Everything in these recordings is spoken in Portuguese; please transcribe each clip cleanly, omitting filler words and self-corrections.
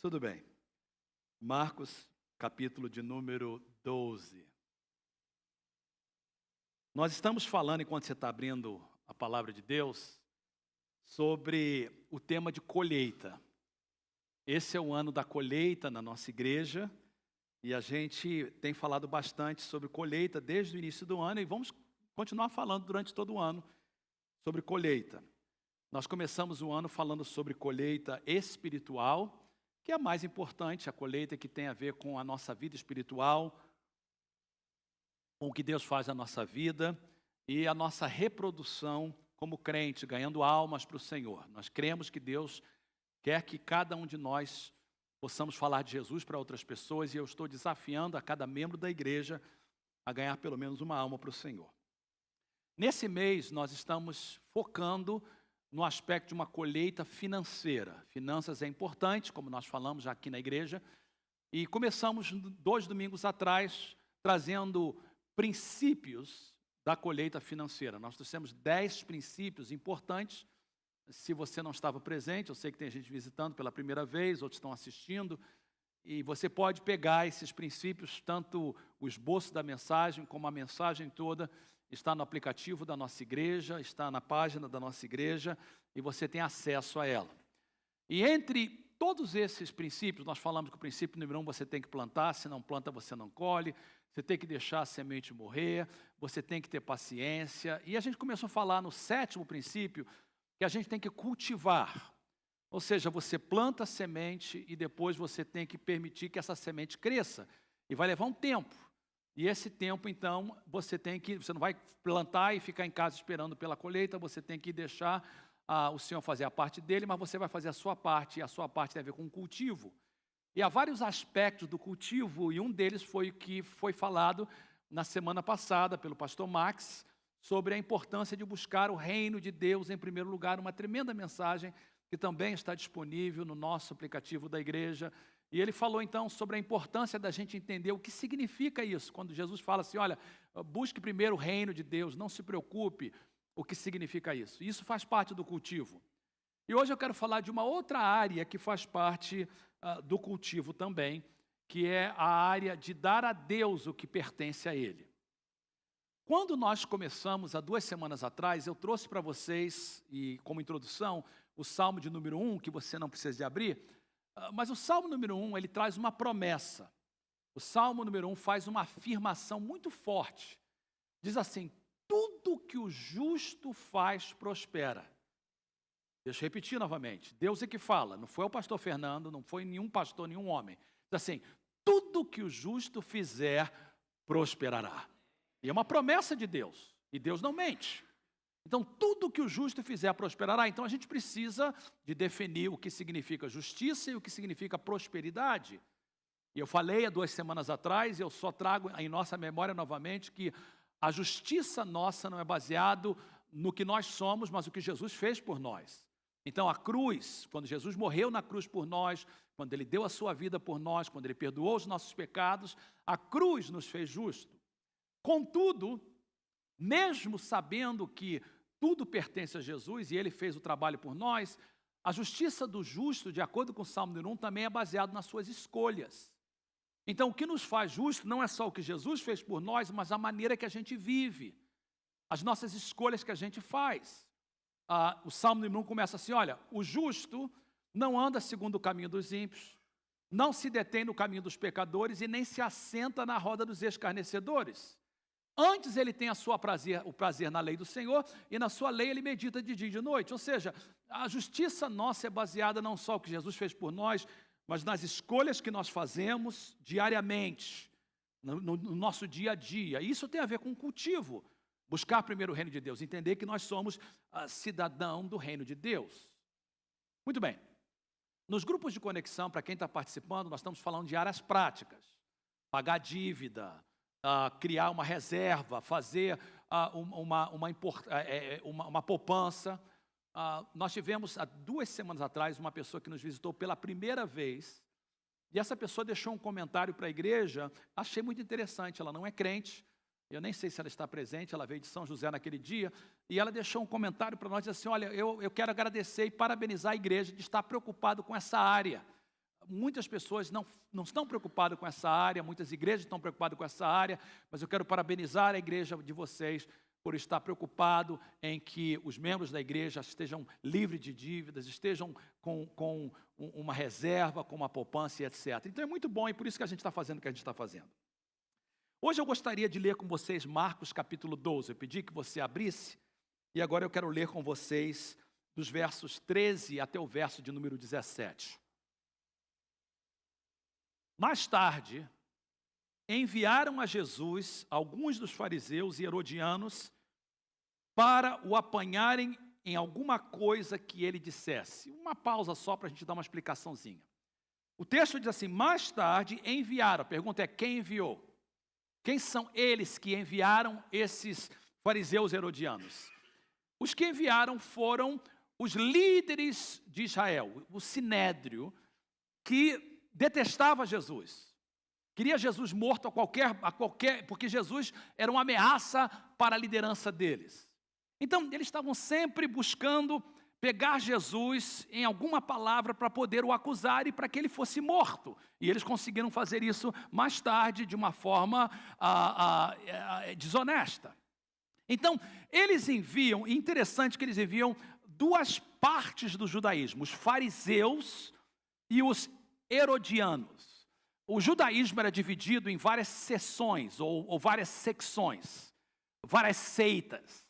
Tudo bem. Marcos, capítulo de número 12. Nós estamos falando, enquanto você está abrindo a palavra de Deus, sobre o tema de colheita. Esse é o ano da colheita na nossa igreja, e a gente tem falado bastante sobre colheita desde o início do ano, e vamos continuar falando durante todo o ano sobre colheita. Nós começamos o ano falando sobre colheita espiritual, que é a mais importante, a colheita que tem a ver com a nossa vida espiritual, com o que Deus faz na nossa vida e a nossa reprodução como crente, ganhando almas para o Senhor. Nós cremos que Deus quer que cada um de nós possamos falar de Jesus para outras pessoas, e eu estou desafiando a cada membro da igreja a ganhar pelo menos uma alma para o Senhor. Nesse mês, nós estamos focando no aspecto de uma colheita financeira. Finanças é importante, como nós falamos já aqui na igreja, e começamos 2 domingos atrás trazendo princípios da colheita financeira. Nós trouxemos 10 princípios importantes. Se você não estava presente, eu sei que tem gente visitando pela primeira vez, outros estão assistindo, e você pode pegar esses princípios, tanto o esboço da mensagem como a mensagem toda, está no aplicativo da nossa igreja, está na página da nossa igreja, e você tem acesso a ela. E entre todos esses princípios, nós falamos que o princípio número 1, você tem que plantar, se não planta, você não colhe, você tem que deixar a semente morrer, você tem que ter paciência, e a gente começou a falar no 7º princípio, que a gente tem que cultivar, ou seja, você planta a semente e depois você tem que permitir que essa semente cresça, e vai levar um tempo. E esse tempo, então, você não vai plantar e ficar em casa esperando pela colheita, você tem que deixar o Senhor fazer a parte dele, mas você vai fazer a sua parte, e a sua parte tem a ver com o cultivo. E há vários aspectos do cultivo, e um deles foi o que foi falado na semana passada pelo pastor Max, sobre a importância de buscar o reino de Deus em primeiro lugar, uma tremenda mensagem que também está disponível no nosso aplicativo da igreja. E ele falou então sobre a importância da gente entender o que significa isso, quando Jesus fala assim, olha, busque primeiro o reino de Deus, não se preocupe o que significa isso. Isso faz parte do cultivo. E hoje eu quero falar de uma outra área que faz parte do cultivo também, que é a área de dar a Deus o que pertence a Ele. Quando nós começamos, há 2 semanas atrás, eu trouxe para vocês, e como introdução, o Salmo de número 1, que você não precisa de abrir, mas o Salmo número 1, ele traz uma promessa. O Salmo número 1 faz uma afirmação muito forte. Diz assim, tudo que o justo faz prospera. Deixa eu repetir novamente, Deus é que fala, não foi o pastor Fernando, não foi nenhum pastor, nenhum homem. Diz assim, tudo que o justo fizer prosperará. E é uma promessa de Deus, e Deus não mente. Então, tudo que o justo fizer prosperará. Então, a gente precisa de definir o que significa justiça e o que significa prosperidade. E eu falei há 2 semanas atrás, e eu só trago em nossa memória novamente, que a justiça nossa não é baseado no que nós somos, mas o que Jesus fez por nós. Então, a cruz, quando Jesus morreu na cruz por nós, quando Ele deu a sua vida por nós, quando Ele perdoou os nossos pecados, a cruz nos fez justo. Contudo, mesmo sabendo que tudo pertence a Jesus e Ele fez o trabalho por nós, a justiça do justo, de acordo com o Salmo número 1, também é baseado nas suas escolhas. Então, o que nos faz justo não é só o que Jesus fez por nós, mas a maneira que a gente vive, as nossas escolhas que a gente faz. O Salmo número 1 começa assim, olha, o justo não anda segundo o caminho dos ímpios, não se detém no caminho dos pecadores e nem se assenta na roda dos escarnecedores. Antes ele tem o prazer na lei do Senhor, e na sua lei ele medita de dia e de noite. Ou seja, a justiça nossa é baseada não só no que Jesus fez por nós, mas nas escolhas que nós fazemos diariamente, no nosso dia a dia. E isso tem a ver com o cultivo. Buscar primeiro o reino de Deus, entender que nós somos cidadão do reino de Deus. Muito bem. Nos grupos de conexão, para quem está participando, nós estamos falando de áreas práticas. Pagar dívida, criar uma reserva, fazer uma poupança. Nós tivemos, há 2 semanas atrás, uma pessoa que nos visitou pela primeira vez, e essa pessoa deixou um comentário para a igreja, achei muito interessante, ela não é crente, eu nem sei se ela está presente, ela veio de São José naquele dia, e ela deixou um comentário para nós, diz assim, olha, eu quero agradecer e parabenizar a igreja de estar preocupado com essa área. muitas pessoas não estão preocupadas com essa área, muitas igrejas estão preocupadas com essa área, mas eu quero parabenizar a igreja de vocês por estar preocupado em que os membros da igreja estejam livres de dívidas, estejam com uma reserva, com uma poupança e etc. Então é muito bom e por isso que a gente está fazendo o que a gente está fazendo. Hoje eu gostaria de ler com vocês Marcos capítulo 12. Eu pedi que você abrisse e agora eu quero ler com vocês dos versos 13 até o verso de número 17. Mais tarde, enviaram a Jesus alguns dos fariseus e herodianos para o apanharem em alguma coisa que ele dissesse. Uma pausa só para a gente dar uma explicaçãozinha. O texto diz assim, mais tarde enviaram. A pergunta é, quem enviou? Quem são eles que enviaram esses fariseus herodianos? Os que enviaram foram os líderes de Israel, o Sinédrio, que detestava Jesus. Queria Jesus morto a qualquer, porque Jesus era uma ameaça para a liderança deles. Então, eles estavam sempre buscando pegar Jesus em alguma palavra para poder o acusar e para que ele fosse morto. E eles conseguiram fazer isso mais tarde de uma forma desonesta. Então, eles enviam, interessante que eles enviam duas partes do judaísmo, os fariseus e os herodianos. O judaísmo era dividido em várias seções ou várias secções, várias seitas.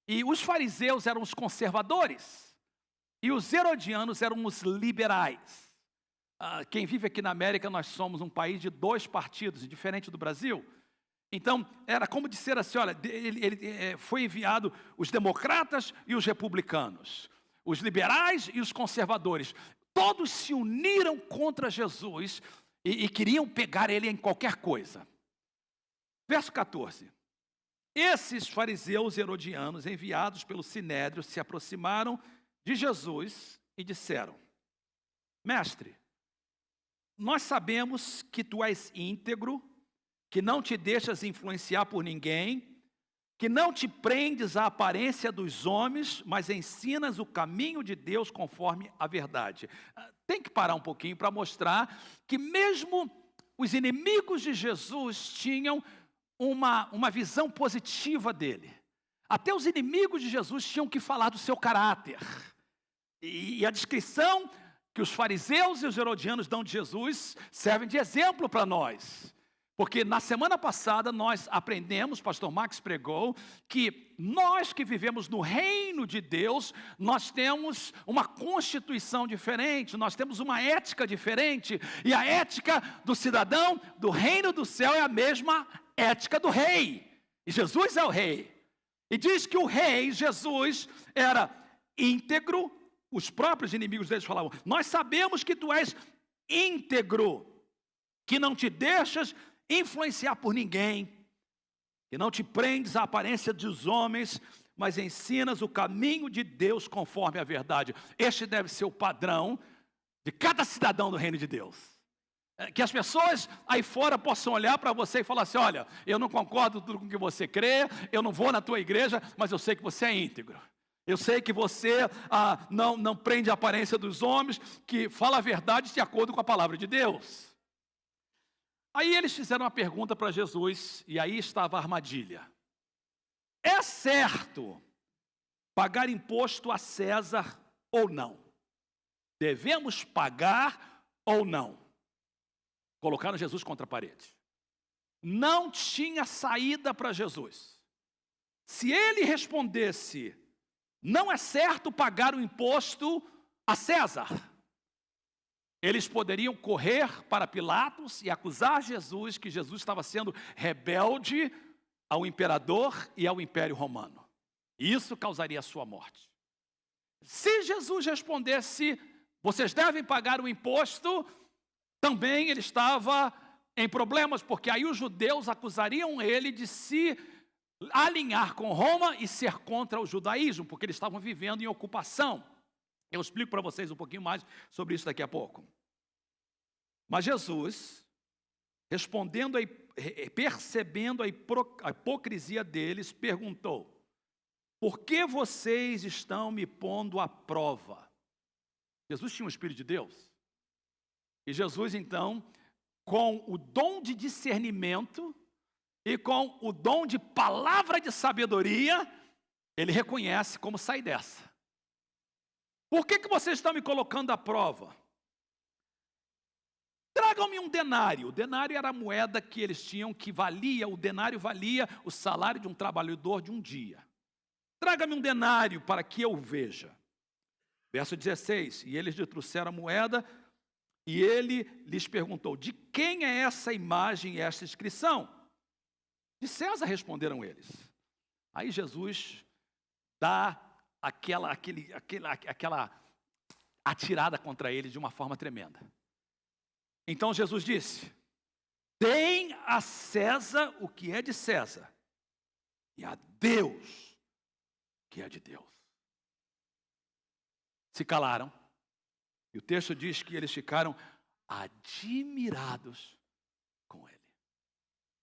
E os fariseus eram os conservadores e os herodianos eram os liberais. Quem vive aqui na América, nós somos um país de dois partidos, diferente do Brasil. Então, era como dizer assim, olha, foi enviado os democratas e os republicanos, os liberais e os conservadores. Todos se uniram contra Jesus e queriam pegar ele em qualquer coisa. Verso 14. Esses fariseus herodianos, enviados pelo Sinédrio, se aproximaram de Jesus e disseram, mestre, nós sabemos que tu és íntegro, que não te deixas influenciar por ninguém, que não te prendes à aparência dos homens, mas ensinas o caminho de Deus conforme a verdade. Tem que parar um pouquinho para mostrar que mesmo os inimigos de Jesus tinham uma visão positiva dele. Até os inimigos de Jesus tinham que falar do seu caráter. E a descrição que os fariseus e os herodianos dão de Jesus servem de exemplo para nós. Porque na semana passada nós aprendemos, pastor Max pregou, que nós que vivemos no reino de Deus, nós temos uma constituição diferente, nós temos uma ética diferente, e a ética do cidadão do reino do céu é a mesma ética do rei. E Jesus é o rei. E diz que o rei, Jesus, era íntegro. Os próprios inimigos deles falavam, nós sabemos que tu és íntegro, que não te deixas influenciar por ninguém, que não te prendes à aparência dos homens, mas ensinas o caminho de Deus conforme a verdade. Este deve ser o padrão de cada cidadão do reino de Deus. Que as pessoas aí fora possam olhar para você e falar assim, olha, eu não concordo com tudo com que você crê, eu não vou na tua igreja, mas eu sei que você é íntegro. Eu sei que você não prende a aparência dos homens, que fala a verdade de acordo com a palavra de Deus. Aí eles fizeram uma pergunta para Jesus, e aí estava a armadilha. É certo pagar imposto a César ou não? Devemos pagar ou não? Colocaram Jesus contra a parede. Não tinha saída para Jesus. Se ele respondesse, não é certo pagar o imposto a César, eles poderiam correr para Pilatos e acusar Jesus que Jesus estava sendo rebelde ao imperador e ao Império Romano. Isso causaria a sua morte. Se Jesus respondesse, vocês devem pagar o imposto, também ele estava em problemas, porque aí os judeus acusariam ele de se alinhar com Roma e ser contra o judaísmo, porque eles estavam vivendo em ocupação. Eu explico para vocês um pouquinho mais sobre isso daqui a pouco. Mas Jesus, respondendo, percebendo a hipocrisia deles, perguntou, por que vocês estão me pondo à prova? Jesus tinha o Espírito de Deus. E Jesus, então, com o dom de discernimento e com o dom de palavra de sabedoria, ele reconhece como sair dessa. Por que vocês estão me colocando à prova? Tragam-me um denário. O denário era a moeda que eles tinham, que valia, o denário valia o salário de um trabalhador de um dia. Traga-me um denário para que eu veja. Verso 16, e eles lhe trouxeram a moeda, e ele lhes perguntou, de quem é essa imagem e essa inscrição? De César, responderam eles. Aí Jesus dá aquela atirada contra eles de uma forma tremenda. Então Jesus disse, deem a César o que é de César, e a Deus o que é de Deus. Se calaram, e o texto diz que eles ficaram admirados com ele.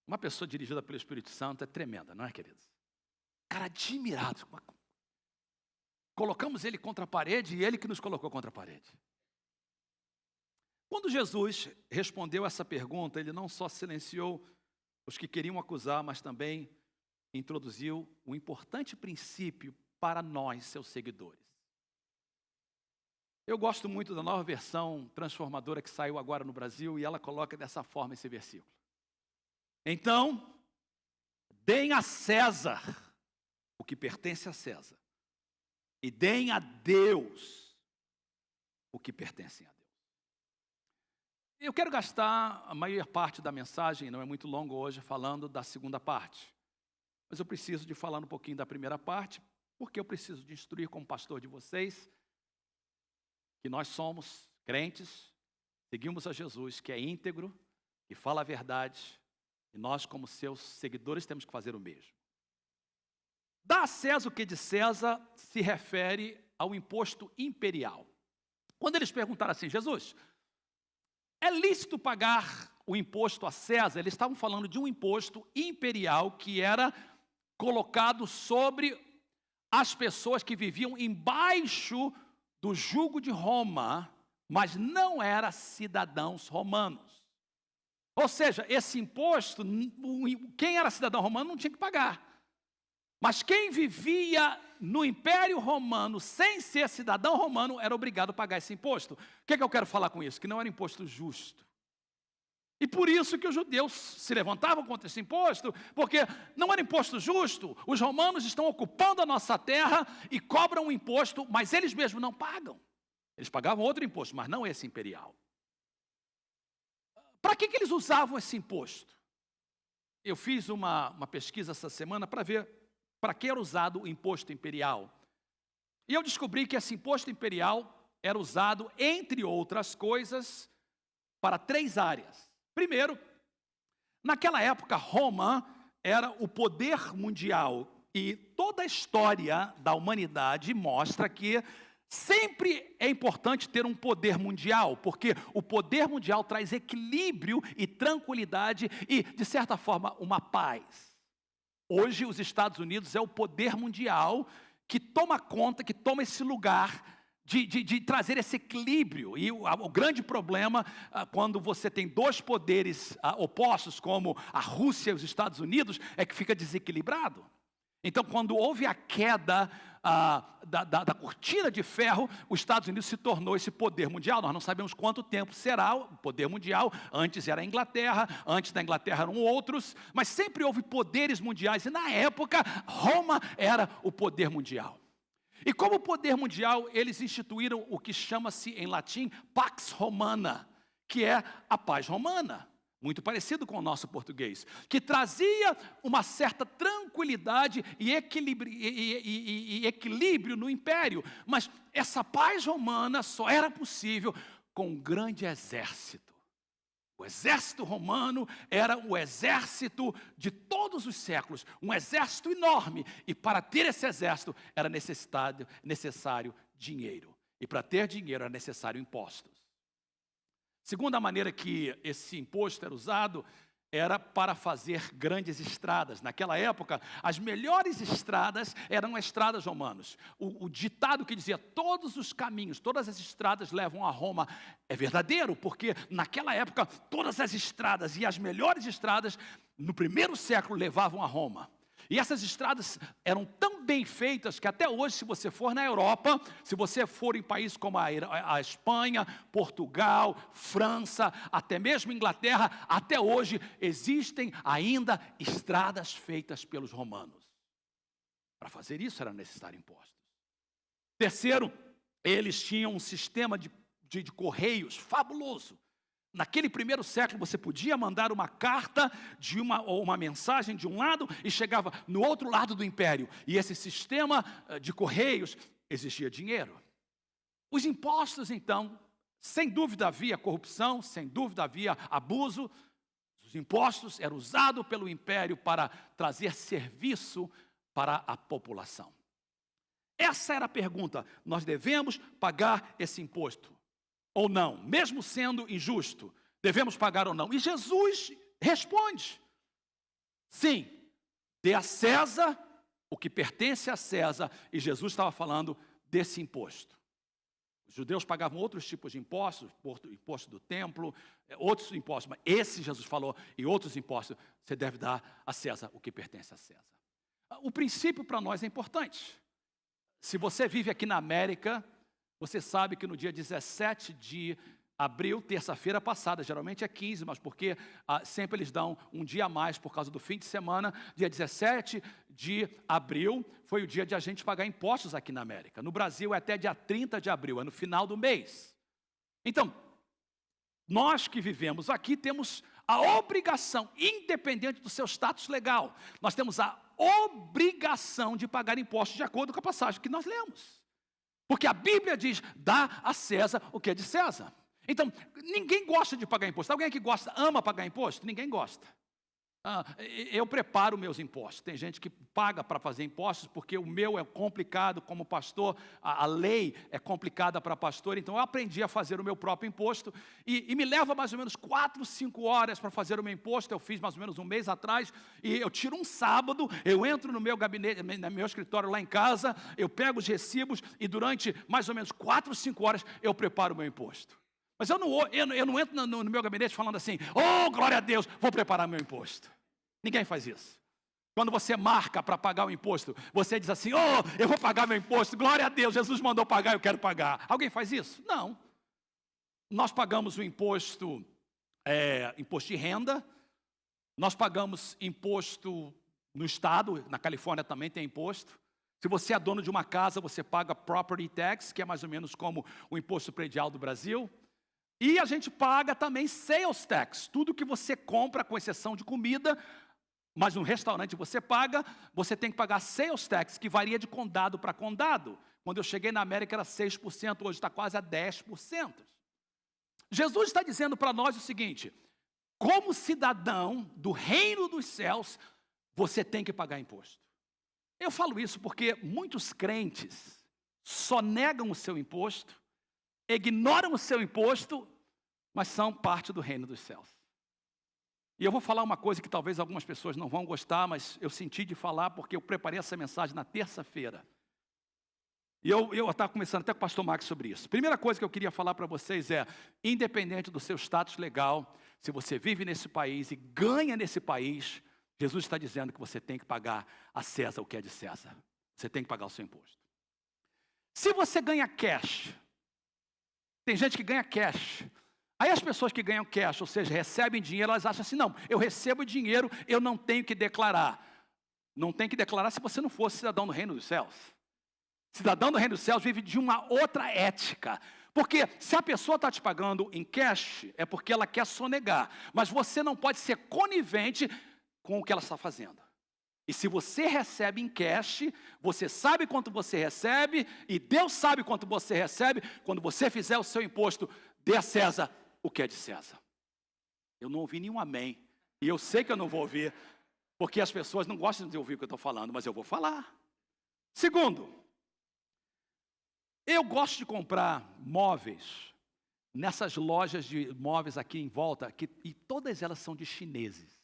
Uma pessoa dirigida pelo Espírito Santo é tremenda, não é, queridos? Cara, admirados. Colocamos ele contra a parede e ele que nos colocou contra a parede. Quando Jesus respondeu essa pergunta, ele não só silenciou os que queriam acusar, mas também introduziu um importante princípio para nós, seus seguidores. Eu gosto muito da nova versão transformadora que saiu agora no Brasil e ela coloca dessa forma esse versículo. Então, deem a César o que pertence a César e deem a Deus o que pertence a Deus. Eu quero gastar a maior parte da mensagem, não é muito longo hoje, falando da segunda parte. Mas eu preciso de falar um pouquinho da primeira parte, porque eu preciso de instruir como pastor de vocês, que nós somos crentes, seguimos a Jesus, que é íntegro, que fala a verdade, e nós, como seus seguidores, temos que fazer o mesmo. Dá a César o que é de César se refere ao imposto imperial. Quando eles perguntaram assim, Jesus, é lícito pagar o imposto a César? Eles estavam falando de um imposto imperial que era colocado sobre as pessoas que viviam embaixo do jugo de Roma, mas não eram cidadãos romanos. Ou seja, esse imposto, quem era cidadão romano não tinha que pagar. Mas quem vivia no Império Romano sem ser cidadão romano era obrigado a pagar esse imposto. O que eu quero falar com isso? Que não era imposto justo. E por isso que os judeus se levantavam contra esse imposto, porque não era imposto justo. Os romanos estão ocupando a nossa terra e cobram um imposto, mas eles mesmos não pagam. Eles pagavam outro imposto, mas não esse imperial. Para que eles usavam esse imposto? Eu fiz uma pesquisa essa semana para ver para que era usado o imposto imperial. E eu descobri que esse imposto imperial era usado, entre outras coisas, para 3 áreas. Primeiro, naquela época, Roma era o poder mundial. E toda a história da humanidade mostra que sempre é importante ter um poder mundial, porque o poder mundial traz equilíbrio e tranquilidade e, de certa forma, uma paz. Hoje, os Estados Unidos é o poder mundial que toma conta, que toma esse lugar de trazer esse equilíbrio. E o grande problema, quando você tem 2 poderes opostos, como a Rússia e os Estados Unidos, é que fica desequilibrado. Então, quando houve a queda da cortina de ferro, os Estados Unidos se tornou esse poder mundial. Nós não sabemos quanto tempo será o poder mundial. Antes era a Inglaterra, antes da Inglaterra eram outros, mas sempre houve poderes mundiais. E na época, Roma era o poder mundial. E como poder mundial, eles instituíram o que chama-se em latim Pax Romana, que é a paz romana. Muito parecido com o nosso português, que trazia uma certa tranquilidade e equilíbrio no império. Mas essa paz romana só era possível com um grande exército. O exército romano era o exército de todos os séculos, um exército enorme. E para ter esse exército era necessário dinheiro. E para ter dinheiro era necessário impostos. Segunda maneira que esse imposto era usado era para fazer grandes estradas. Naquela época, as melhores estradas eram estradas romanas. O ditado que dizia, todos os caminhos, todas as estradas levam a Roma, é verdadeiro, porque naquela época, todas as estradas e as melhores estradas, no primeiro século, levavam a Roma. E essas estradas eram tão bem feitas que até hoje, se você for na Europa, se você for em países como a Espanha, Portugal, França, até mesmo Inglaterra, até hoje existem ainda estradas feitas pelos romanos. Para fazer isso era necessário impostos. Terceiro, eles tinham um sistema de correios fabuloso. Naquele primeiro século, você podia mandar uma carta ou uma mensagem de um lado e chegava no outro lado do império. E esse sistema de correios exigia dinheiro. Os impostos, então, sem dúvida havia corrupção, sem dúvida havia abuso. Os impostos eram usados pelo império para trazer serviço para a população. Essa era a pergunta: nós devemos pagar esse imposto ou não? Mesmo sendo injusto, devemos pagar ou não? E Jesus responde: sim, dê a César o que pertence a César. E Jesus estava falando desse imposto. Os judeus pagavam outros tipos de impostos, imposto do templo, outros impostos, mas esse Jesus falou, e outros impostos, você deve dar a César o que pertence a César. O princípio para nós é importante. Se você vive aqui na América, você sabe que no dia 17 de abril, terça-feira passada, geralmente é 15, mas porque sempre eles dão um dia a mais por causa do fim de semana, dia 17 de abril foi o dia de a gente pagar impostos aqui na América. No Brasil é até dia 30 de abril, é no final do mês. Então, nós que vivemos aqui temos a obrigação, independente do seu status legal, nós temos a obrigação de pagar impostos de acordo com a passagem que nós lemos. Porque a Bíblia diz, dá a César o que é de César. Então, ninguém gosta de pagar imposto. Alguém que ama pagar imposto? Ninguém gosta. Eu preparo meus impostos. Tem gente que paga para fazer impostos, porque o meu é complicado como pastor, a lei é complicada para pastor, então eu aprendi a fazer o meu próprio imposto, e me leva mais ou menos 4, 5 horas para fazer o meu imposto. Eu fiz mais ou menos um mês atrás, e eu tiro um sábado, eu entro no meu gabinete, no meu escritório lá em casa, eu pego os recibos, e durante mais ou menos 4, 5 horas eu preparo o meu imposto. Mas eu não entro no meu gabinete falando assim, oh, glória a Deus, vou preparar meu imposto. Ninguém faz isso. Quando você marca para pagar o imposto, você diz assim, oh, eu vou pagar meu imposto, glória a Deus, Jesus mandou pagar, eu quero pagar. Alguém faz isso? Não. Nós pagamos o imposto, imposto de renda, nós pagamos imposto no estado, na Califórnia também tem imposto. Se você é dono de uma casa, você paga property tax, que é mais ou menos como o imposto predial do Brasil. E a gente paga também sales tax, tudo que você compra, com exceção de comida, mas no restaurante você paga, você tem que pagar sales tax, que varia de condado para condado. Quando eu cheguei na América era 6%, hoje está quase a 10%. Jesus está dizendo para nós o seguinte, como cidadão do reino dos céus, você tem que pagar imposto. Eu falo isso porque muitos crentes só negam o seu imposto, ignoram o seu imposto, mas são parte do reino dos céus. E eu vou falar uma coisa que talvez algumas pessoas não vão gostar, mas eu senti de falar porque eu preparei essa mensagem na terça-feira. E eu estava conversando até com o pastor Max sobre isso. Primeira coisa que eu queria falar para vocês é, independente do seu status legal, se você vive nesse país e ganha nesse país, Jesus está dizendo que você tem que pagar a César o que é de César. Você tem que pagar o seu imposto. Se você ganha cash, tem gente que ganha cash. Aí as pessoas que ganham cash, ou seja, recebem dinheiro, elas acham assim, não, eu recebo dinheiro, eu não tenho que declarar. Não tem que declarar se você não fosse cidadão do reino dos céus. Cidadão do reino dos céus vive de uma outra ética. Porque se a pessoa está te pagando em cash, é porque ela quer sonegar. Mas você não pode ser conivente com o que ela está fazendo. E se você recebe em cash, você sabe quanto você recebe, e Deus sabe quanto você recebe. Quando você fizer o seu imposto, dê a César o que é de César. Eu não ouvi nenhum amém. E eu sei que eu não vou ouvir, porque as pessoas não gostam de ouvir o que eu estou falando, mas eu vou falar. Segundo, eu gosto de comprar móveis nessas lojas de móveis aqui em volta, e todas elas são de chineses.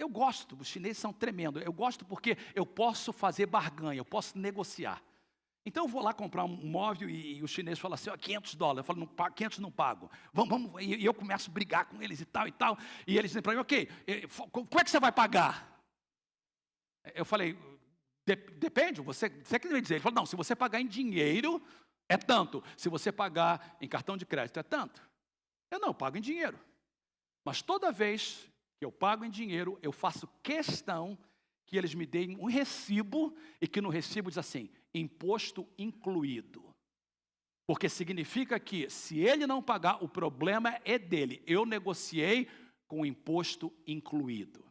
Eu gosto, os chineses são tremendos. Eu gosto porque eu posso fazer barganha, eu posso negociar. Então eu vou lá comprar um móvel e o chinês fala assim, ó, $500. Eu falo, não pago, 500 não pago. Vamos, e eu começo a brigar com eles e tal e tal. E eles dizem para mim, ok, como é que você vai pagar? Eu falei, depende, você que deve dizer. Ele falou, não, se você pagar em dinheiro, é tanto. Se você pagar em cartão de crédito, é tanto. Eu pago em dinheiro. Mas toda vez que eu pago em dinheiro, eu faço questão que eles me deem um recibo e que no recibo diz assim, imposto incluído. Porque significa que se ele não pagar, o problema é dele. Eu negociei com imposto incluído.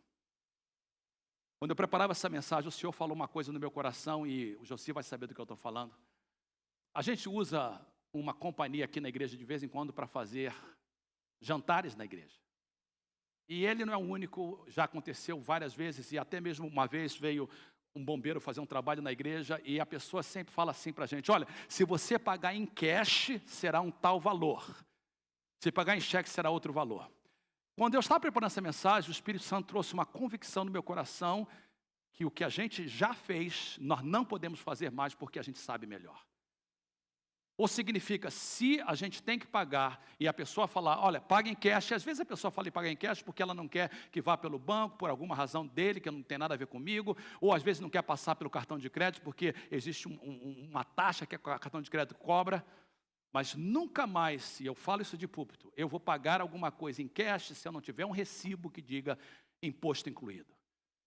Quando eu preparava essa mensagem, o Senhor falou uma coisa no meu coração e o Josi vai saber do que eu estou falando. A gente usa uma companhia aqui na igreja de vez em quando para fazer jantares na igreja. E ele não é o único, já aconteceu várias vezes, e até mesmo uma vez veio um bombeiro fazer um trabalho na igreja, e a pessoa sempre fala assim para a gente, olha, se você pagar em cash, será um tal valor. Se pagar em cheque, será outro valor. Quando eu estava preparando essa mensagem, o Espírito Santo trouxe uma convicção no meu coração, que o que a gente já fez, nós não podemos fazer mais, porque a gente sabe melhor. Ou significa, se a gente tem que pagar e a pessoa falar, olha, paga em cash, às vezes a pessoa fala em pagar em cash porque ela não quer que vá pelo banco, por alguma razão dele, que não tem nada a ver comigo, ou às vezes não quer passar pelo cartão de crédito porque existe uma taxa que o cartão de crédito cobra, mas nunca mais, e eu falo isso de púlpito, eu vou pagar alguma coisa em cash se eu não tiver um recibo que diga imposto incluído.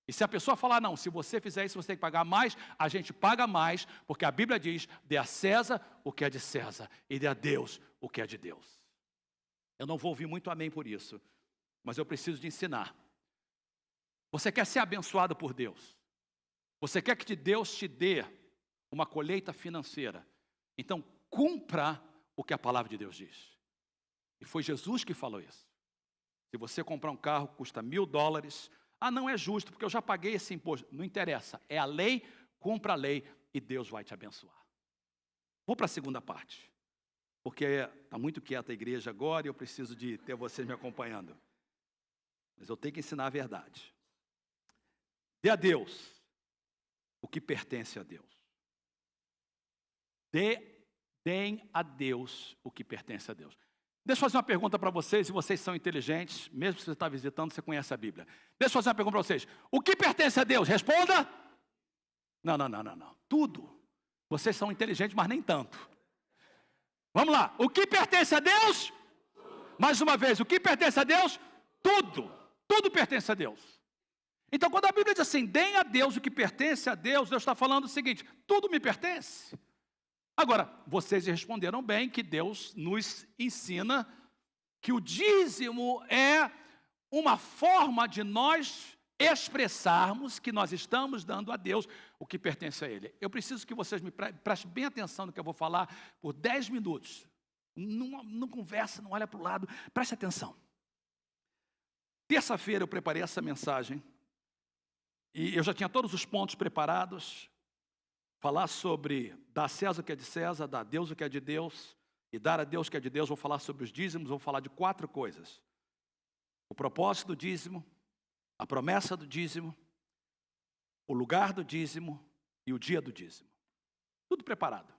E se a pessoa falar, não, se você fizer isso, você tem que pagar mais, a gente paga mais, porque a Bíblia diz, dê a César o que é de César, e dê a Deus o que é de Deus. Eu não vou ouvir muito amém por isso, mas eu preciso de ensinar. Você quer ser abençoado por Deus? Você quer que Deus te dê uma colheita financeira? Então, cumpra o que a palavra de Deus diz. E foi Jesus que falou isso. Se você comprar um carro, custa $1.000, não é justo, porque eu já paguei esse imposto. Não interessa, é a lei, cumpra a lei e Deus vai te abençoar. Vou para a segunda parte, porque está muito quieta a igreja agora e eu preciso de ter vocês me acompanhando. Mas eu tenho que ensinar a verdade. Dê a Deus o que pertence a Deus. Deem a Deus o que pertence a Deus. Deixa eu fazer uma pergunta para vocês, e vocês são inteligentes, mesmo se você está visitando, você conhece a Bíblia. Deixa eu fazer uma pergunta para vocês. O que pertence a Deus? Responda. Não. Tudo. Vocês são inteligentes, mas nem tanto. Vamos lá. O que pertence a Deus? Mais uma vez, o que pertence a Deus? Tudo. Tudo pertence a Deus. Então, quando a Bíblia diz assim, deem a Deus o que pertence a Deus, Deus está falando o seguinte, tudo me pertence. Agora, vocês responderam bem que Deus nos ensina que o dízimo é uma forma de nós expressarmos que nós estamos dando a Deus o que pertence a Ele. Eu preciso que vocês me prestem bem atenção no que eu vou falar por 10 minutos. Não conversa, não olha para o lado, preste atenção. Terça-feira eu preparei essa mensagem e eu já tinha todos os pontos preparados. Falar sobre dar a César o que é de César, dar a Deus o que é de Deus, e dar a Deus o que é de Deus. Vou falar sobre os dízimos, vou falar de 4 coisas. O propósito do dízimo, a promessa do dízimo, o lugar do dízimo e o dia do dízimo. Tudo preparado.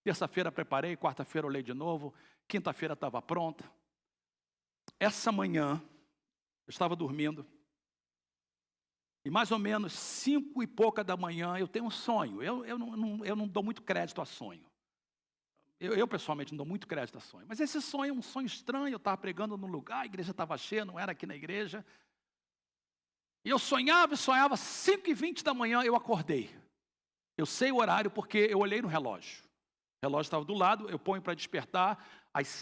Terça-feira preparei, quarta-feira olhei de novo, quinta-feira estava pronta. Essa manhã, eu estava dormindo, e mais ou menos 5 e pouca da manhã eu tenho um sonho. Eu não dou muito crédito a sonho. Eu pessoalmente não dou muito crédito a sonho. Mas esse sonho é um sonho estranho. Eu estava pregando num lugar, a igreja estava cheia, não era aqui na igreja. E eu sonhava, 5h20 da manhã eu acordei. Eu sei o horário porque eu olhei no relógio. O relógio estava do lado, eu ponho para despertar.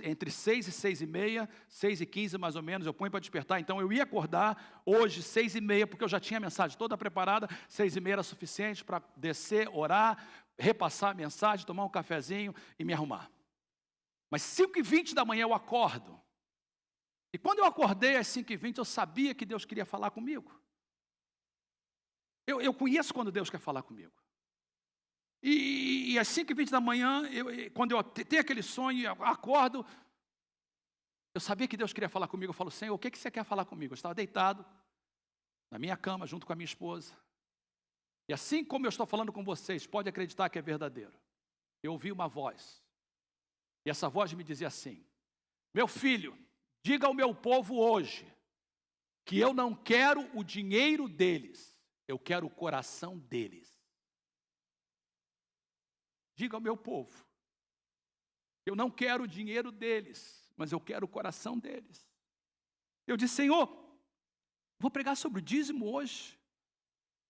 Entre 6 e 6h30, 6h15 mais ou menos, eu ponho para despertar. Então eu ia acordar hoje 6h30, porque eu já tinha a mensagem toda preparada. 6h30 era suficiente para descer, orar, repassar a mensagem, tomar um cafezinho e me arrumar. Mas 5h20 da manhã eu acordo. E quando eu acordei às 5h20, eu sabia que Deus queria falar comigo. Eu conheço quando Deus quer falar comigo. E às 5h20 da manhã, quando eu tenho aquele sonho, eu acordo, eu sabia que Deus queria falar comigo. Eu falo, Senhor, o que você quer falar comigo? Eu estava deitado na minha cama, junto com a minha esposa. E assim como eu estou falando com vocês, pode acreditar que é verdadeiro. Eu ouvi uma voz. E essa voz me dizia assim: meu filho, diga ao meu povo hoje que eu não quero o dinheiro deles, eu quero o coração deles. Diga ao meu povo, eu não quero o dinheiro deles, mas eu quero o coração deles. Eu disse: Senhor, vou pregar sobre o dízimo hoje,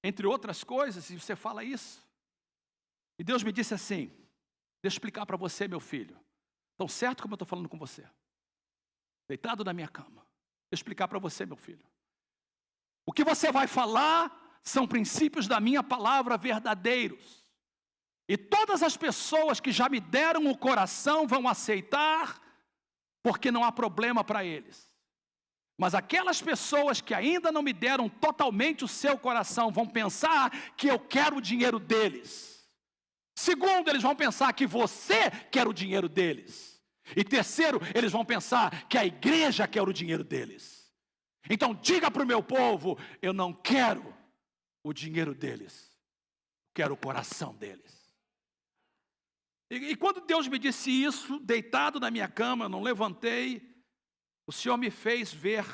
entre outras coisas, e você fala isso. E Deus me disse assim: deixa eu explicar para você, meu filho. Tão certo como eu estou falando com você, deitado na minha cama. Deixa eu explicar para você, meu filho. O que você vai falar são princípios da minha palavra verdadeiros. E todas as pessoas que já me deram o coração vão aceitar, porque não há problema para eles. Mas aquelas pessoas que ainda não me deram totalmente o seu coração vão pensar que eu quero o dinheiro deles. Segundo, eles vão pensar que você quer o dinheiro deles. E terceiro, eles vão pensar que a igreja quer o dinheiro deles. Então diga para o meu povo: eu não quero o dinheiro deles, quero o coração deles. E quando Deus me disse isso, deitado na minha cama, eu não levantei, o Senhor me fez ver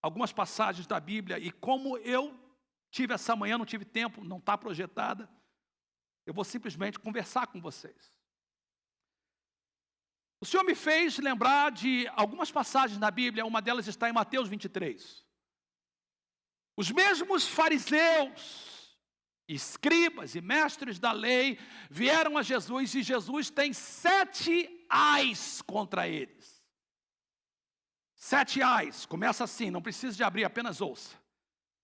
algumas passagens da Bíblia. E como eu tive essa manhã, não tive tempo, não está projetada, eu vou simplesmente conversar com vocês. O Senhor me fez lembrar de algumas passagens na Bíblia, uma delas está em Mateus 23. Os mesmos fariseus, escribas e mestres da lei vieram a Jesus, e Jesus tem 7 ais contra eles. 7 ais, começa assim, não precisa de abrir, apenas ouça.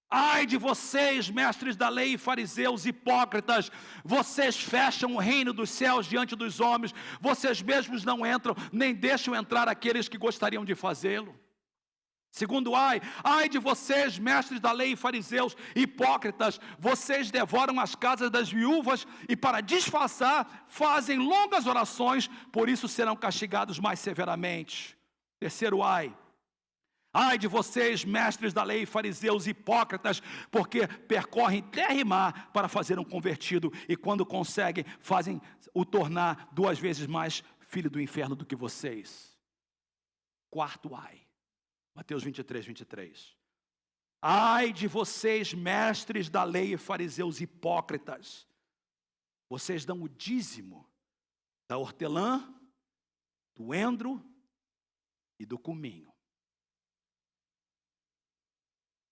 Ai de vocês, mestres da lei e fariseus hipócritas, vocês fecham o reino dos céus diante dos homens, vocês mesmos não entram, nem deixam entrar aqueles que gostariam de fazê-lo. Segundo ai de vocês, mestres da lei e fariseus hipócritas, vocês devoram as casas das viúvas e, para disfarçar, fazem longas orações, por isso serão castigados mais severamente. Terceiro ai de vocês, mestres da lei e fariseus hipócritas, porque percorrem terra e mar para fazer um convertido, e quando conseguem, fazem o tornar 2 vezes mais filho do inferno do que vocês. Quarto ai, Mateus 23. Ai de vocês, mestres da lei e fariseus hipócritas, vocês dão o dízimo da hortelã, do endro e do cominho.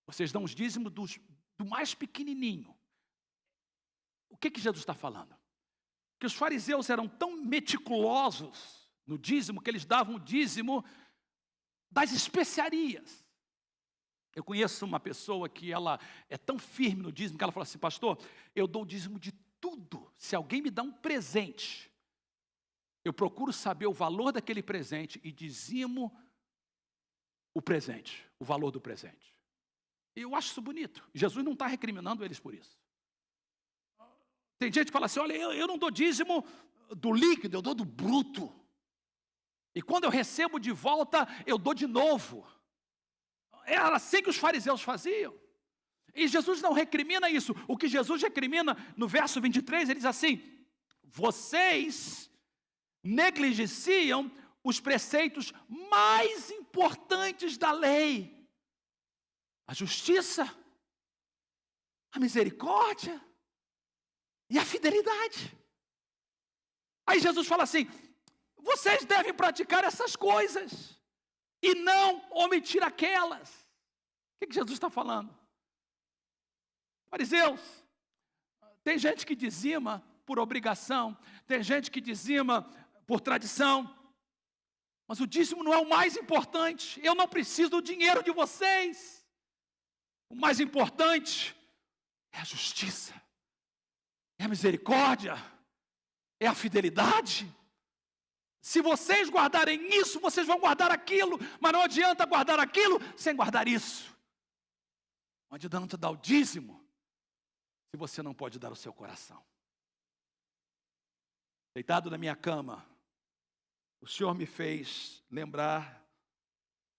Vocês dão os dízimos do mais pequenininho. O que Jesus está falando? Que os fariseus eram tão meticulosos no dízimo, que eles davam o dízimo das especiarias. Eu conheço uma pessoa que ela é tão firme no dízimo, que ela fala assim: pastor, eu dou o dízimo de tudo. Se alguém me dá um presente, eu procuro saber o valor daquele presente e dizimo o presente, o valor do presente. Eu acho isso bonito. Jesus não está recriminando eles por isso. Tem gente que fala assim: olha, eu não dou dízimo do líquido, eu dou do bruto. E quando eu recebo de volta, eu dou de novo. Era assim que os fariseus faziam. E Jesus não recrimina isso. O que Jesus recrimina, no verso 23, ele diz assim: vocês negligenciam os preceitos mais importantes da lei. A justiça, a misericórdia e a fidelidade. Aí Jesus fala assim: vocês devem praticar essas coisas e não omitir aquelas. O que Jesus está falando? Fariseus, tem gente que dizima por obrigação, tem gente que dizima por tradição, mas o dízimo não é o mais importante. Eu não preciso do dinheiro de vocês. O mais importante é a justiça, é a misericórdia, é a fidelidade. Se vocês guardarem isso, vocês vão guardar aquilo, mas não adianta guardar aquilo sem guardar isso. Não adianta dar o dízimo se você não pode dar o seu coração. Deitado na minha cama, o Senhor me fez lembrar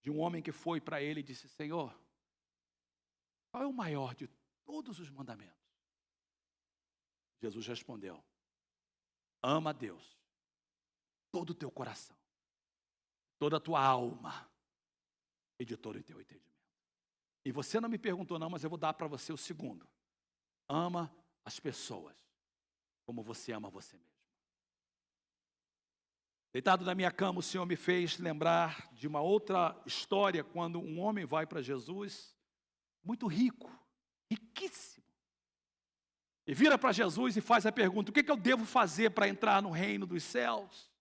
de um homem que foi para ele e disse: Senhor, qual é o maior de todos os mandamentos? Jesus respondeu: ama a Deus, todo o teu coração, toda a tua alma e de todo o teu entendimento. E você não me perguntou não, mas eu vou dar para você o segundo. Ama as pessoas como você ama você mesmo. Deitado na minha cama, o Senhor me fez lembrar de uma outra história, quando um homem vai para Jesus, muito rico, riquíssimo. E vira para Jesus e faz a pergunta: o que eu devo fazer para entrar no reino dos céus?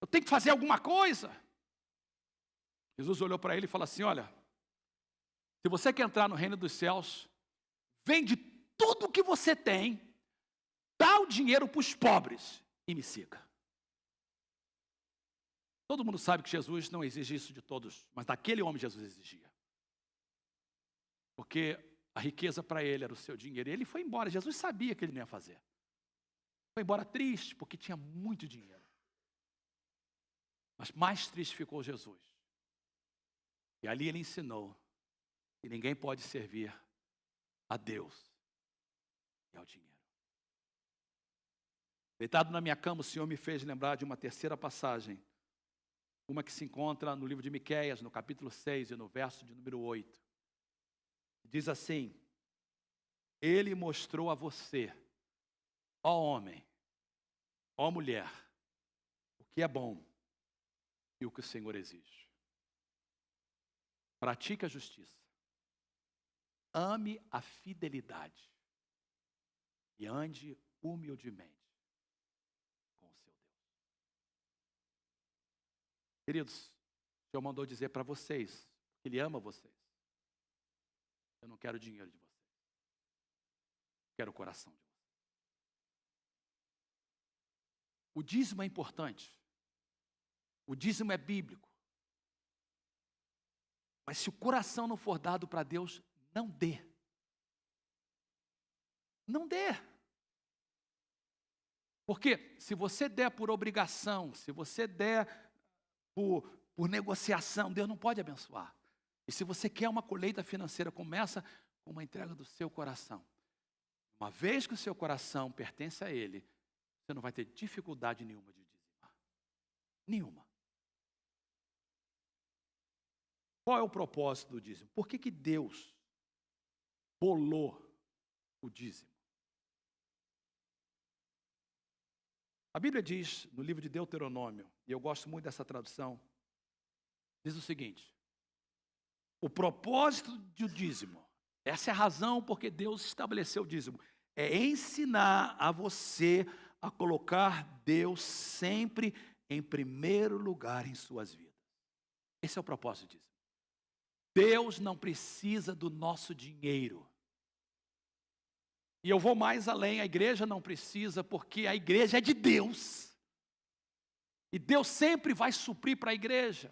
Eu tenho que fazer alguma coisa? Jesus olhou para ele e falou assim: olha, se você quer entrar no reino dos céus, vende tudo o que você tem, dá o dinheiro para os pobres e me siga. Todo mundo sabe que Jesus não exige isso de todos, mas daquele homem Jesus exigia. Porque a riqueza para ele era o seu dinheiro. E ele foi embora. Jesus sabia que ele não ia fazer. Foi embora triste, porque tinha muito dinheiro. Mas mais triste ficou Jesus. E ali ele ensinou que ninguém pode servir a Deus e ao dinheiro. Deitado na minha cama, o Senhor me fez lembrar de uma terceira passagem. Uma que se encontra no livro de Miqueias, no capítulo 6 e no verso de número 8. Diz assim: Ele mostrou a você, ó homem, ó mulher, o que é bom e o que o Senhor exige. Pratique a justiça, ame a fidelidade e ande humildemente com o seu Deus. Queridos, o Senhor mandou dizer para vocês que Ele ama vocês. Eu não quero o dinheiro de vocês. Quero o coração de vocês. O dízimo é importante. O dízimo é bíblico. Mas se o coração não for dado para Deus, não dê. Não dê. Porque se você der por obrigação, se você der por negociação, Deus não pode abençoar. E se você quer uma colheita financeira, começa com uma entrega do seu coração. Uma vez que o seu coração pertence a Ele, você não vai ter dificuldade nenhuma de dizimar. Nenhuma. Qual é o propósito do dízimo? Por que Deus bolou o dízimo? A Bíblia diz, no livro de Deuteronômio, e eu gosto muito dessa tradução, diz o seguinte: o propósito do dízimo, essa é a razão porque Deus estabeleceu o dízimo, é ensinar a você a colocar Deus sempre em primeiro lugar em suas vidas. Esse é o propósito do dízimo. Deus não precisa do nosso dinheiro. E eu vou mais além, a igreja não precisa, porque a igreja é de Deus. E Deus sempre vai suprir para a igreja.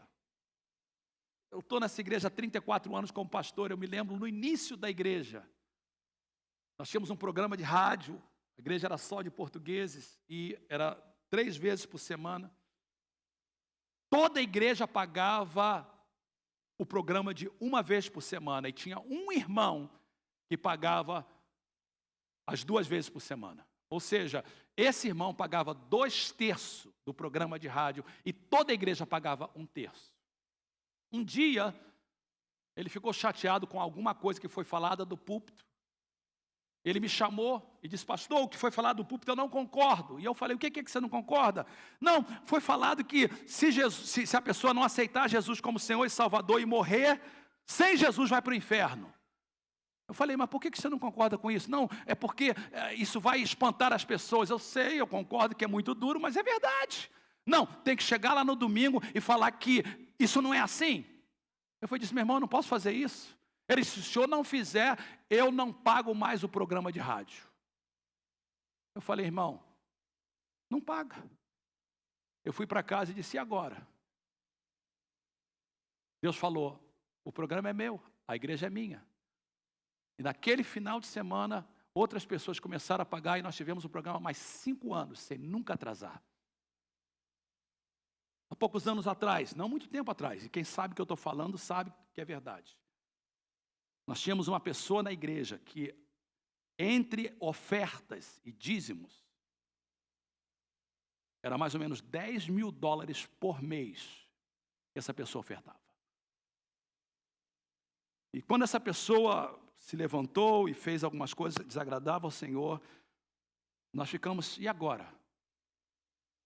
Eu estou nessa igreja há 34 anos como pastor, eu me lembro no início da igreja. Nós tínhamos um programa de rádio, a igreja era só de portugueses, e era 3 vezes por semana. Toda a igreja pagava o programa de 1 vez por semana, e tinha um irmão que pagava as 2 vezes por semana. Ou seja, esse irmão pagava 2/3 do programa de rádio e toda a igreja pagava 1/3. Um dia, ele ficou chateado com alguma coisa que foi falada do púlpito. Ele me chamou e disse: pastor, o que foi falado do púlpito eu não concordo. E eu falei: o que é que você não concorda? Não, foi falado que se a pessoa não aceitar Jesus como Senhor e Salvador e morrer, sem Jesus vai para o inferno. Eu falei: mas por que você não concorda com isso? Não, é porque isso vai espantar as pessoas. Eu sei, eu concordo que é muito duro, mas é verdade. Não, tem que chegar lá no domingo e falar que isso não é assim. Eu disse: meu irmão, eu não posso fazer isso. Ele disse: se o senhor não fizer, eu não pago mais o programa de rádio. Eu falei: irmão, não paga. Eu fui para casa e disse: e agora? Deus falou: o programa é meu, a igreja é minha. E naquele final de semana, outras pessoas começaram a pagar e nós tivemos o programa mais 5 anos, sem nunca atrasar. Há poucos anos atrás, não muito tempo atrás, e quem sabe o que eu estou falando sabe que é verdade. Nós tínhamos uma pessoa na igreja que, entre ofertas e dízimos, era mais ou menos $10.000 por mês que essa pessoa ofertava. E quando essa pessoa se levantou e fez algumas coisas desagradáveis ao Senhor, nós ficamos, e agora?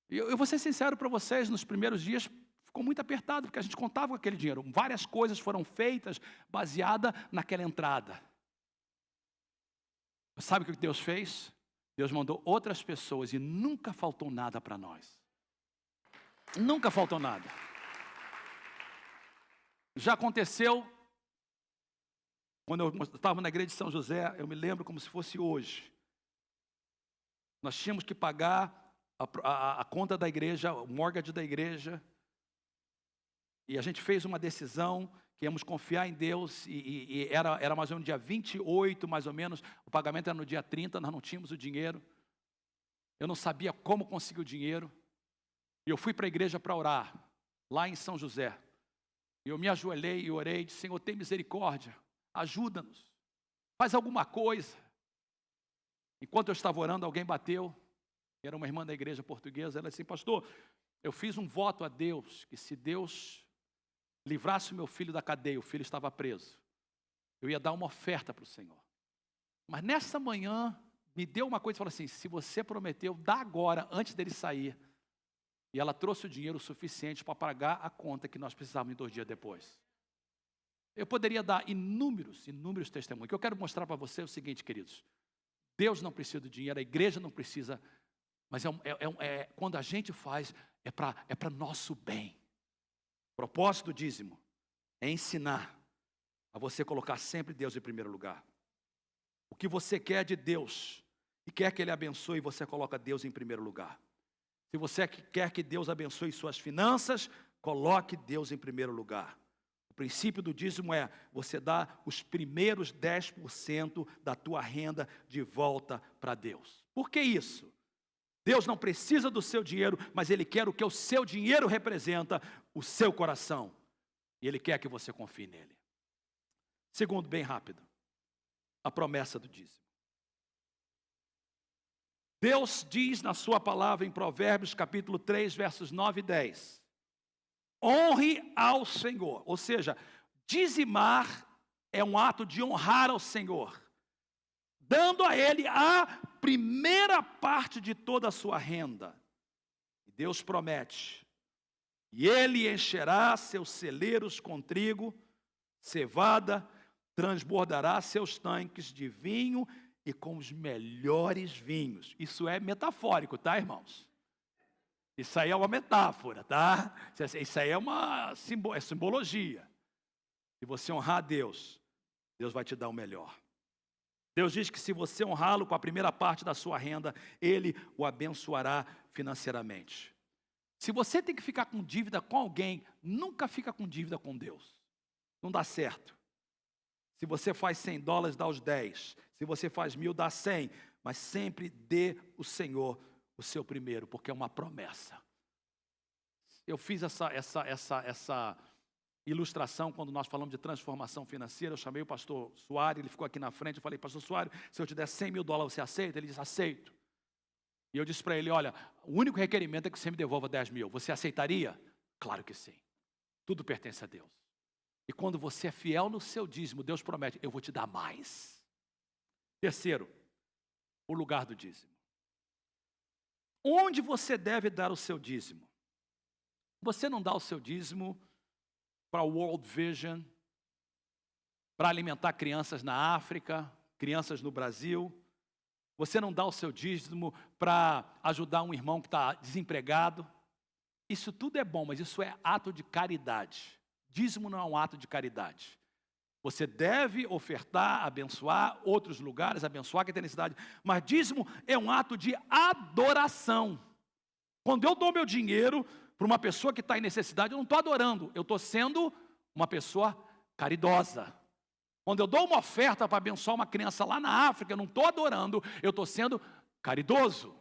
Eu vou ser sincero para vocês, nos primeiros dias ficou muito apertado, porque a gente contava com aquele dinheiro. Várias coisas foram feitas baseada naquela entrada. Sabe o que Deus fez? Deus mandou outras pessoas e nunca faltou nada para nós. Nunca faltou nada. Já aconteceu, quando eu estava na igreja de São José, eu me lembro como se fosse hoje. Nós tínhamos que pagar a conta da igreja, o mortgage da igreja, e a gente fez uma decisão que íamos confiar em Deus, e era mais ou menos dia 28, mais ou menos, o pagamento era no dia 30, nós não tínhamos o dinheiro, eu não sabia como conseguir o dinheiro, e eu fui para a igreja para orar, lá em São José, e eu me ajoelhei e orei, disse: Senhor, tem misericórdia, ajuda-nos, faz alguma coisa. Enquanto eu estava orando, alguém bateu, era uma irmã da igreja portuguesa, ela disse assim: pastor, eu fiz um voto a Deus, que se Deus livrasse o meu filho da cadeia, o filho estava preso, eu ia dar uma oferta para o Senhor. Mas nessa manhã, me deu uma coisa e falou assim: se você prometeu, dá agora, antes dele sair. E ela trouxe o dinheiro suficiente para pagar a conta que nós precisávamos 2 dias depois. Eu poderia dar inúmeros testemunhos. O que eu quero mostrar para você é o seguinte, queridos: Deus não precisa do dinheiro, a igreja não precisa, mas quando a gente faz, é para nosso bem. O propósito do dízimo é ensinar a você colocar sempre Deus em primeiro lugar. O que você quer de Deus e quer que Ele abençoe, você coloca Deus em primeiro lugar. Se você quer que Deus abençoe suas finanças, coloque Deus em primeiro lugar. O princípio do dízimo é você dar os primeiros 10% da tua renda de volta para Deus. Por que isso? Deus não precisa do seu dinheiro, mas Ele quer o que o seu dinheiro representa, o seu coração. E Ele quer que você confie nele. Segundo, bem rápido, a promessa do dízimo. Deus diz na sua palavra em Provérbios capítulo 3, versos 9 e 10. Honre ao Senhor. Ou seja, dizimar é um ato de honrar ao Senhor, dando a Ele a primeira parte de toda a sua renda. E Deus promete: e Ele encherá seus celeiros com trigo, cevada, transbordará seus tanques de vinho e com os melhores vinhos. Isso é metafórico, tá, irmãos? Isso aí é uma metáfora, tá? Isso aí é uma simbologia. Se você honrar a Deus, Deus vai te dar o melhor. Deus diz que se você honrá-lo com a primeira parte da sua renda, Ele o abençoará financeiramente. Se você tem que ficar com dívida com alguém, nunca fica com dívida com Deus. Não dá certo. Se você faz $100, dá os 10. Se você faz 1.000, dá 100. Mas sempre dê o Senhor o seu primeiro, porque é uma promessa. Eu fiz essa ilustração quando nós falamos de transformação financeira. Eu chamei o pastor Soares, ele ficou aqui na frente. Eu falei: pastor Soares, se eu te der $100.000, você aceita? Ele disse: aceito. E eu disse para ele: olha, o único requerimento é que você me devolva 10.000. Você aceitaria? Claro que sim. Tudo pertence a Deus. E quando você é fiel no seu dízimo, Deus promete: eu vou te dar mais. Terceiro, o lugar do dízimo. Onde você deve dar o seu dízimo? Você não dá o seu dízimo para o World Vision, para alimentar crianças na África, crianças no Brasil. Você não dá o seu dízimo para ajudar um irmão que está desempregado. Isso tudo é bom, mas isso é ato de caridade. Dízimo não é um ato de caridade. Você deve ofertar, abençoar outros lugares, abençoar quem tem necessidade. Mas dízimo é um ato de adoração. Quando eu dou meu dinheiro para uma pessoa que está em necessidade, eu não estou adorando. Eu estou sendo uma pessoa caridosa. Quando eu dou uma oferta para abençoar uma criança lá na África, eu não estou adorando. Eu estou sendo caridoso.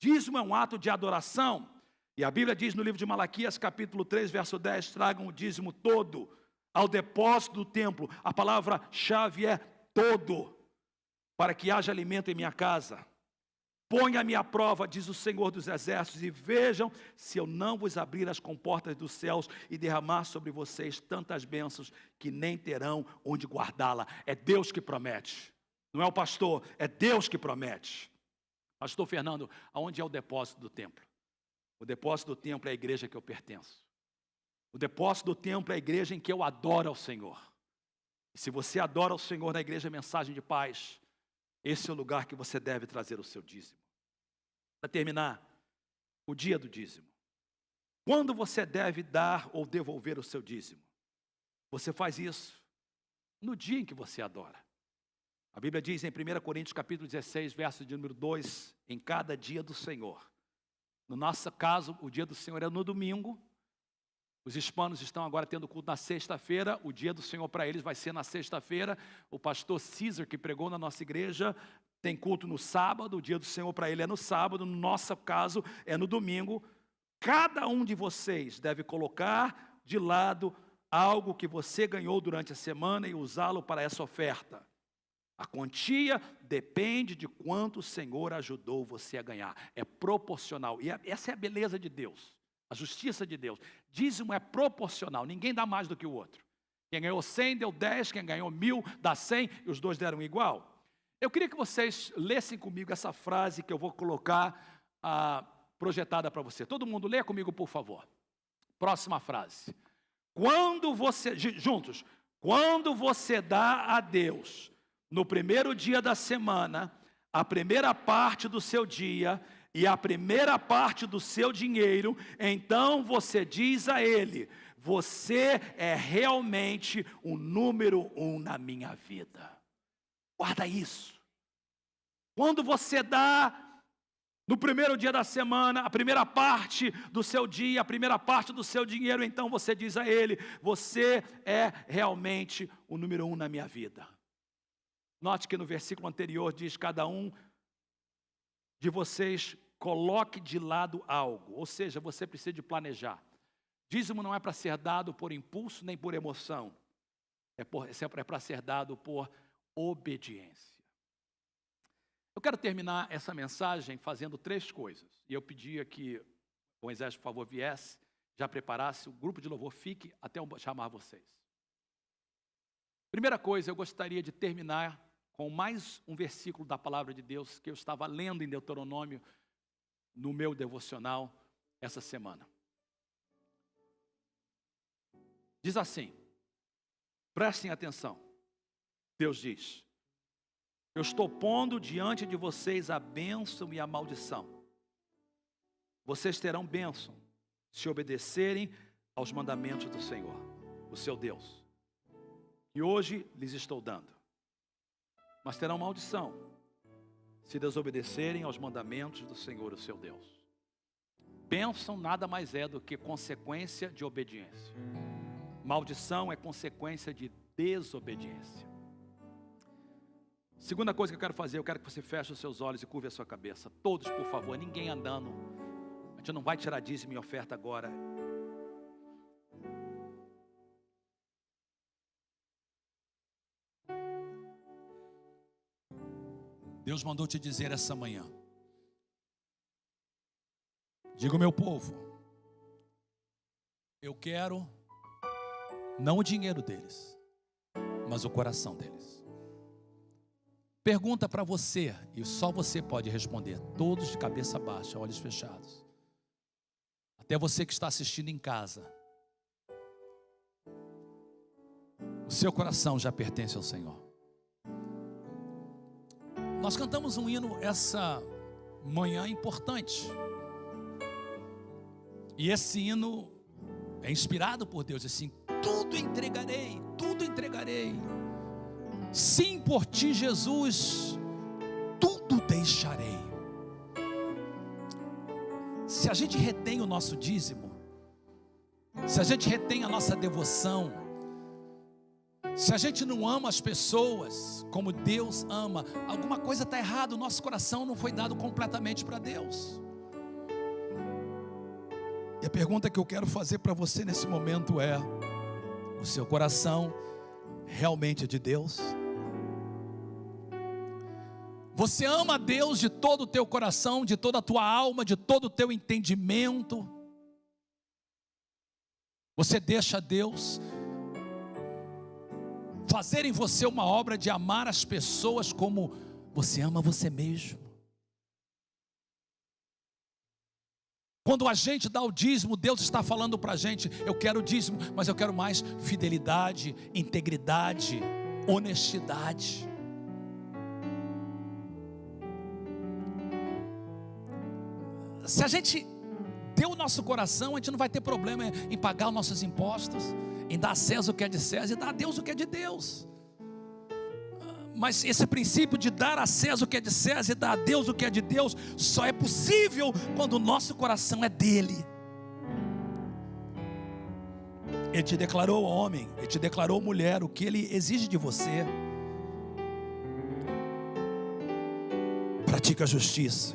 Dízimo é um ato de adoração. E a Bíblia diz no livro de Malaquias, capítulo 3, verso 10, tragam o dízimo todo ao depósito do templo. A palavra-chave é todo, para que haja alimento em minha casa. Ponha-me à prova, diz o Senhor dos Exércitos, e vejam se eu não vos abrir as comportas dos céus e derramar sobre vocês tantas bênçãos que nem terão onde guardá-la. É Deus que promete, não é o pastor, é Deus que promete. Pastor Fernando, aonde é o depósito do templo? O depósito do templo é a igreja que eu pertenço. O depósito do templo é a igreja em que eu adoro ao Senhor. E se você adora ao Senhor na igreja Mensagem de Paz, esse é o lugar que você deve trazer o seu dízimo. Para terminar, o dia do dízimo. Quando você deve dar ou devolver o seu dízimo? Você faz isso no dia em que você adora. A Bíblia diz em 1 Coríntios capítulo 16, verso de número 2, em cada dia do Senhor. No nosso caso, o dia do Senhor é no domingo. Os hispanos estão agora tendo culto na sexta-feira. O dia do Senhor para eles vai ser na sexta-feira. O pastor César, que pregou na nossa igreja, tem culto no sábado. O dia do Senhor para ele é no sábado. No nosso caso, é no domingo. Cada um de vocês deve colocar de lado algo que você ganhou durante a semana e usá-lo para essa oferta. A quantia depende de quanto o Senhor ajudou você a ganhar. É proporcional. E essa é a beleza de Deus. A justiça de Deus. Dízimo é proporcional, ninguém dá mais do que o outro. Quem ganhou 100 deu 10, quem ganhou 1000 dá 100 e os dois deram igual. Eu queria que vocês lessem comigo essa frase que eu vou colocar projetada para você. Todo mundo lê comigo, por favor. Próxima frase. Juntos, quando você dá a Deus, no primeiro dia da semana, a primeira parte do seu dia e a primeira parte do seu dinheiro, então você diz a Ele: você é realmente o número 1 na minha vida. Guarda isso. Quando você dá no primeiro dia da semana, a primeira parte do seu dia, a primeira parte do seu dinheiro, então você diz a Ele: você é realmente o número 1 na minha vida. Note que no versículo anterior diz: cada um de vocês coloque de lado algo, ou seja, você precisa de planejar. Dízimo não é para ser dado por impulso nem por emoção, é para ser dado por obediência. Eu quero terminar essa mensagem fazendo 3 coisas, e eu pedia que o Moisés, por favor, viesse, já preparasse, o grupo de louvor fique até eu chamar vocês. Primeira coisa, eu gostaria de terminar com mais um versículo da palavra de Deus que eu estava lendo em Deuteronômio no meu devocional essa semana. Diz assim, prestem atenção. Deus diz: eu estou pondo diante de vocês a bênção e a maldição. Vocês terão bênção se obedecerem aos mandamentos do Senhor, o seu Deus, e hoje lhes estou dando. Mas terão maldição se desobedecerem aos mandamentos do Senhor, o seu Deus. Bênção nada mais é do que consequência de obediência. Maldição é consequência de desobediência. Segunda coisa que eu quero fazer, eu quero que você feche os seus olhos e curve a sua cabeça. Todos, por favor, ninguém andando. A gente não vai tirar dízimo e oferta agora. Deus mandou te dizer essa manhã: diga, meu povo, eu quero não o dinheiro deles, mas o coração deles. Pergunta para você, e só você pode responder, todos de cabeça baixa, olhos fechados. Até você que está assistindo em casa. O seu coração já pertence ao Senhor. Nós cantamos um hino essa manhã importante. E esse hino é inspirado por Deus, assim: tudo entregarei, tudo entregarei. Sim, por ti, Jesus, tudo deixarei. Se a gente retém o nosso dízimo, se a gente retém a nossa devoção, se a gente não ama as pessoas como Deus ama, alguma coisa está errada. O nosso coração não foi dado completamente para Deus. E a pergunta que eu quero fazer para você nesse momento é: O seu coração realmente é de Deus? Você ama a Deus de todo o teu coração, de toda a tua alma, de todo o teu entendimento? Você deixa Deus fazer em você uma obra de amar as pessoas como você ama você mesmo? Quando a gente dá o dízimo, Deus está falando para a gente: eu quero o dízimo, mas eu quero mais fidelidade, integridade, honestidade. Se a gente deu o nosso coração, a gente não vai ter problema em pagar os nossos impostos, em dar a César o que é de César e dar a Deus o que é de Deus. Mas esse princípio de dar a César o que é de César e dar a Deus o que é de Deus só é possível quando o nosso coração é dele. Ele te declarou homem, ele te declarou mulher. O que ele exige de você: pratique a justiça,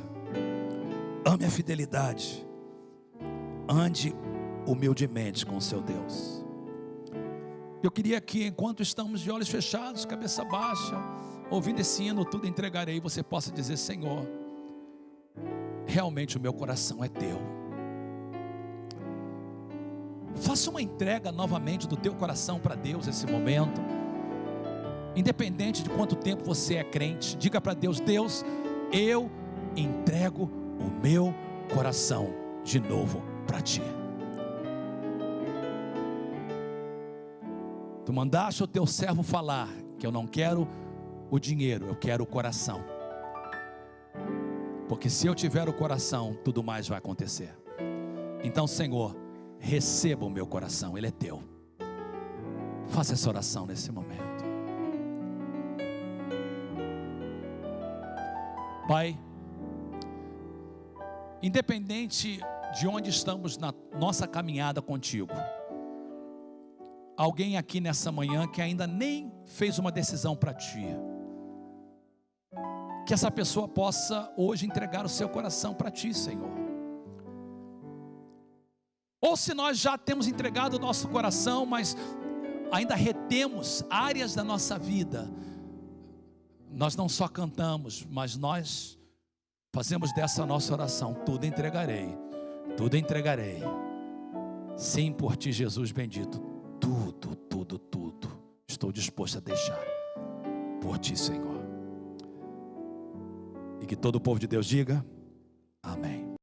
ame a fidelidade, ande humildemente com o seu Deus. Eu queria que, enquanto estamos de olhos fechados, cabeça baixa, ouvindo esse hino, tudo entregarei, você possa dizer: Senhor, realmente o meu coração é teu. Faça uma entrega novamente do teu coração para Deus nesse momento. Independente de quanto tempo você é crente, diga para Deus: Deus, eu entrego o meu coração de novo para ti. Tu mandaste o teu servo falar que eu não quero o dinheiro, eu quero o coração. Porque se eu tiver o coração, tudo mais vai acontecer. Então, Senhor, receba o meu coração, ele é teu. Faça essa oração nesse momento. Pai, independente de onde estamos na nossa caminhada contigo, alguém aqui nessa manhã que ainda nem fez uma decisão para ti, que essa pessoa possa hoje entregar o seu coração para ti, Senhor. Ou se nós já temos entregado o nosso coração, mas ainda retemos áreas da nossa vida, nós não só cantamos, mas nós fazemos dessa nossa oração: tudo entregarei, tudo entregarei. Sim, por ti, Jesus bendito, tudo, tudo, tudo estou disposto a deixar por ti, Senhor. E que todo o povo de Deus diga amém.